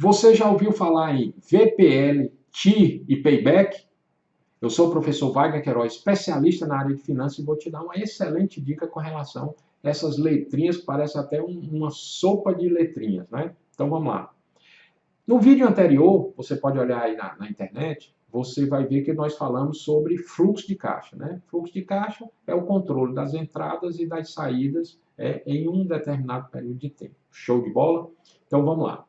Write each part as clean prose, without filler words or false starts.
Você já ouviu falar em VPL, TIR e Payback? Eu sou o professor Wagner Queiroz, especialista na área de finanças, e vou te dar uma excelente dica com relação a essas letrinhas que parecem até uma sopa de letrinhas, né? Então vamos lá. No vídeo anterior, você pode olhar aí na internet, você vai ver que nós falamos sobre fluxo de caixa, né? Fluxo de caixa é o controle das entradas e das saídas em um determinado período de tempo. Show de bola? Então vamos lá.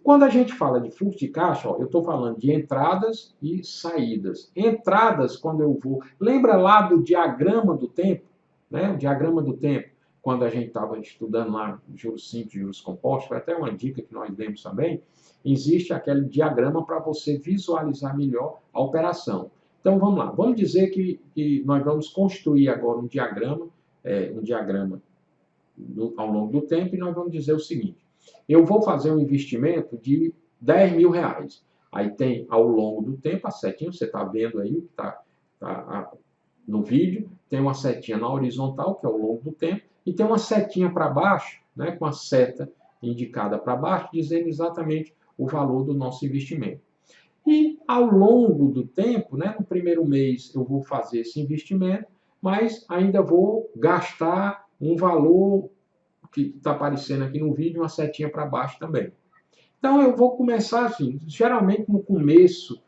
Quando a gente fala de fluxo de caixa, ó, eu estou falando de entradas e saídas. Entradas, quando eu vou... Lembra lá do diagrama do tempo? Né? O diagrama do tempo, quando a gente estava estudando lá juros simples, juros compostos, foi até uma dica que nós demos também. Existe aquele diagrama para você visualizar melhor a operação. Então vamos lá, vamos dizer que nós vamos construir agora um diagrama ao longo do tempo, e nós vamos dizer o seguinte: eu vou fazer um investimento de R$10.000. Aí tem ao longo do tempo a setinha, você está vendo aí o que está no vídeo, tem uma setinha na horizontal, que é ao longo do tempo, e tem uma setinha para baixo, né, com a seta indicada para baixo, dizendo exatamente o valor do nosso investimento. E ao longo do tempo, né, no primeiro mês eu vou fazer esse investimento, mas ainda vou gastar um valor que está aparecendo aqui no vídeo, uma setinha para baixo também. Então eu vou começar assim, geralmente no começo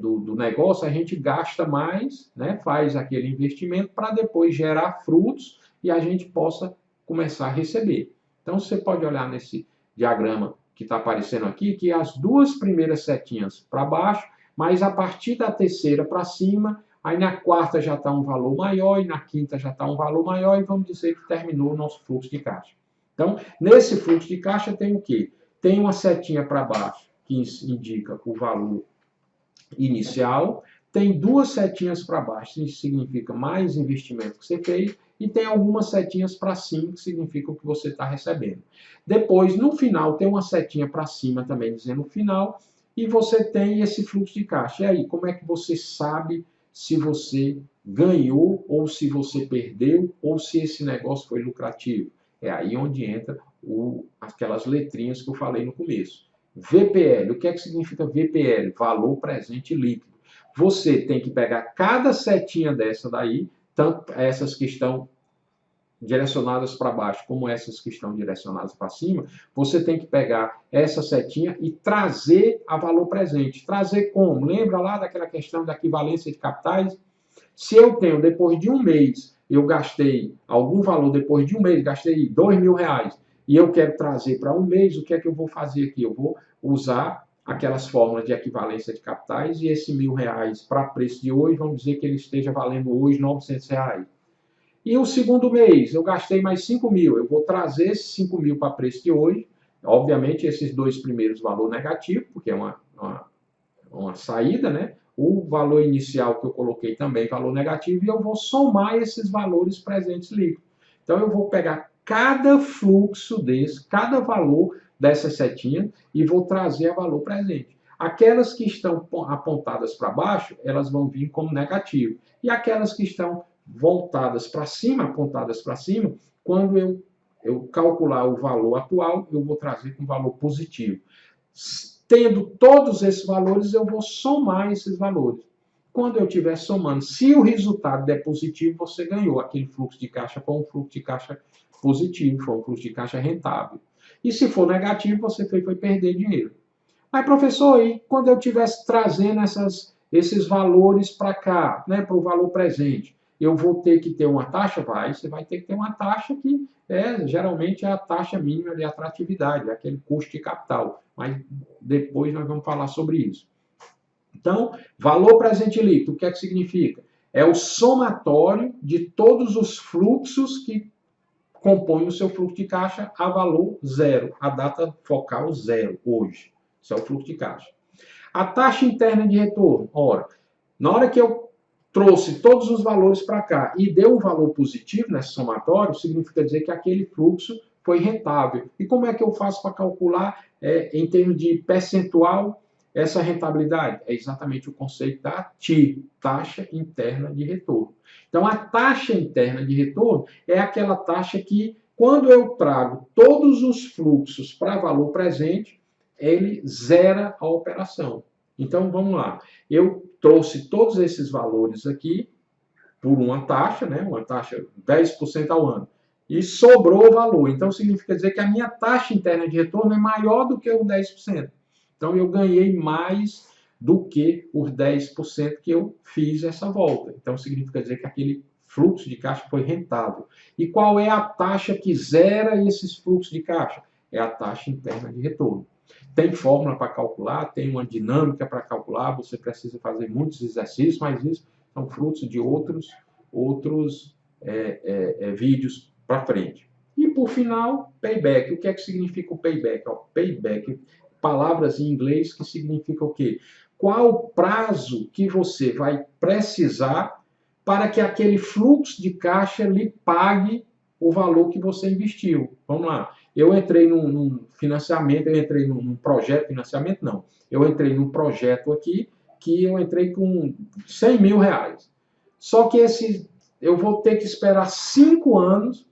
do negócio a gente gasta mais, né, faz aquele investimento para depois gerar frutos e a gente possa começar a receber. Então você pode olhar nesse diagrama que está aparecendo aqui, que as duas primeiras setinhas para baixo, mas a partir da terceira para cima, aí na quarta já está um valor maior, e na quinta já está um valor maior, e vamos dizer que terminou o nosso fluxo de caixa. Então, nesse fluxo de caixa tem o quê? Tem uma setinha para baixo, que indica o valor inicial, tem duas setinhas para baixo, isso significa mais investimento que você fez, e tem algumas setinhas para cima, que significa o que você está recebendo. Depois, no final, tem uma setinha para cima também, dizendo o final, e você tem esse fluxo de caixa. E aí, como é que você sabe se você ganhou, ou se você perdeu, ou se esse negócio foi lucrativo? É aí onde entra aquelas letrinhas que eu falei no começo. VPL, o que é que significa VPL? Valor presente líquido. Você tem que pegar cada setinha dessa daí, tanto essas que estão direcionadas para baixo como essas que estão direcionadas para cima, você tem que pegar essa setinha e trazer a valor presente. Trazer como? Lembra lá daquela questão da equivalência de capitais? Se eu tenho, depois de um mês, eu gastei algum valor, depois de um mês, gastei R$2.000, e eu quero trazer para um mês, o que é que eu vou fazer aqui? Eu vou usar aquelas fórmulas de equivalência de capitais, e esse R$1.000 para preço de hoje, vamos dizer que ele esteja valendo hoje R$900. E o segundo mês, eu gastei mais 5.000, eu vou trazer esses 5.000 para preço de hoje, obviamente esses dois primeiros valor negativo, porque é uma saída, né? O valor inicial que eu coloquei também valor negativo, e eu vou somar esses valores presentes líquidos. Então eu vou pegar cada fluxo desse, cada valor dessa setinha, e vou trazer a valor presente. Aquelas que estão apontadas para baixo, elas vão vir como negativo. E aquelas que estão voltadas para cima, apontadas para cima, quando eu calcular o valor atual, eu vou trazer com valor positivo. Tendo todos esses valores, eu vou somar esses valores. Quando eu estiver somando, se o resultado der positivo, você ganhou. Aquele fluxo de caixa foi um fluxo de caixa positivo, foi um fluxo de caixa rentável. E se for negativo, você foi perder dinheiro. Mas, professor, e quando eu estivesse trazendo esses valores para cá, né, para o valor presente, eu vou ter que ter uma taxa? Você vai ter que ter uma taxa que geralmente é a taxa mínima de atratividade, aquele custo de capital. Mas depois nós vamos falar sobre isso. Então, valor presente líquido, o que é que significa? É o somatório de todos os fluxos que compõem o seu fluxo de caixa a valor zero, a data focal zero, hoje. Isso é o fluxo de caixa. A taxa interna de retorno. Ora, na hora que eu trouxe todos os valores para cá e deu um valor positivo nesse somatório, significa dizer que aquele fluxo foi rentável. E como é que eu faço para calcular, em termos de percentual, essa rentabilidade? É exatamente o conceito da TI, taxa interna de retorno. Então, a taxa interna de retorno é aquela taxa que, quando eu trago todos os fluxos para valor presente, ele zera a operação. Então, vamos lá. Eu trouxe todos esses valores aqui por uma taxa, né? Uma taxa 10% ao ano. E sobrou o valor. Então, significa dizer que a minha taxa interna de retorno é maior do que o 10%. Então, eu ganhei mais do que os 10% que eu fiz essa volta. Então, significa dizer que aquele fluxo de caixa foi rentável. E qual é a taxa que zera esses fluxos de caixa? É a taxa interna de retorno. Tem fórmula para calcular, tem uma dinâmica para calcular, você precisa fazer muitos exercícios, mas isso são frutos de outros vídeos para frente. E, por final, payback. O que é que significa o payback? O payback, palavras em inglês que significa o quê? Qual o prazo que você vai precisar para que aquele fluxo de caixa lhe pague o valor que você investiu? Vamos lá. Eu entrei num financiamento, eu entrei num projeto de financiamento, não. Eu entrei num projeto aqui que eu entrei com 100 mil reais. Só que eu vou ter que esperar 5 anos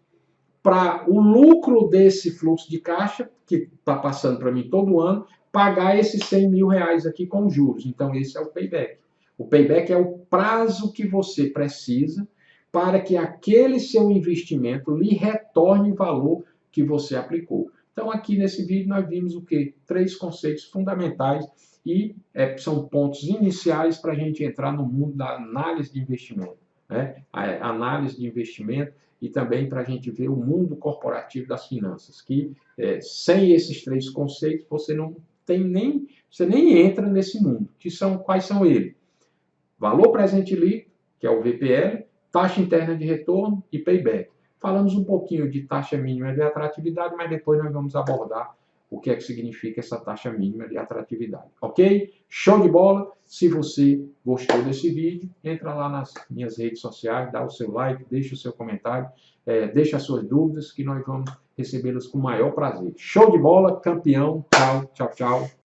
para o lucro desse fluxo de caixa, que está passando para mim todo ano, pagar esses 100 mil reais aqui com juros. Então, esse é o payback. O payback é o prazo que você precisa para que aquele seu investimento lhe retorne o valor que você aplicou. Então, aqui nesse vídeo, nós vimos o quê? 3 conceitos fundamentais e são pontos iniciais para a gente entrar no mundo da análise de investimento. Né? A análise de investimento e também para a gente ver o mundo corporativo das finanças, que sem esses 3 conceitos você não tem você nem entra nesse mundo. Quais são eles? Valor presente líquido, que é o VPL, taxa interna de retorno e payback. Falamos um pouquinho de taxa mínima de atratividade, mas depois nós vamos abordar o que é que significa essa taxa mínima de atratividade. Ok? Show de bola! Se você gostou desse vídeo, entra lá nas minhas redes sociais, dá o seu like, deixa o seu comentário, deixa as suas dúvidas, que nós vamos recebê-las com o maior prazer. Show de bola, campeão! Tchau, tchau, tchau!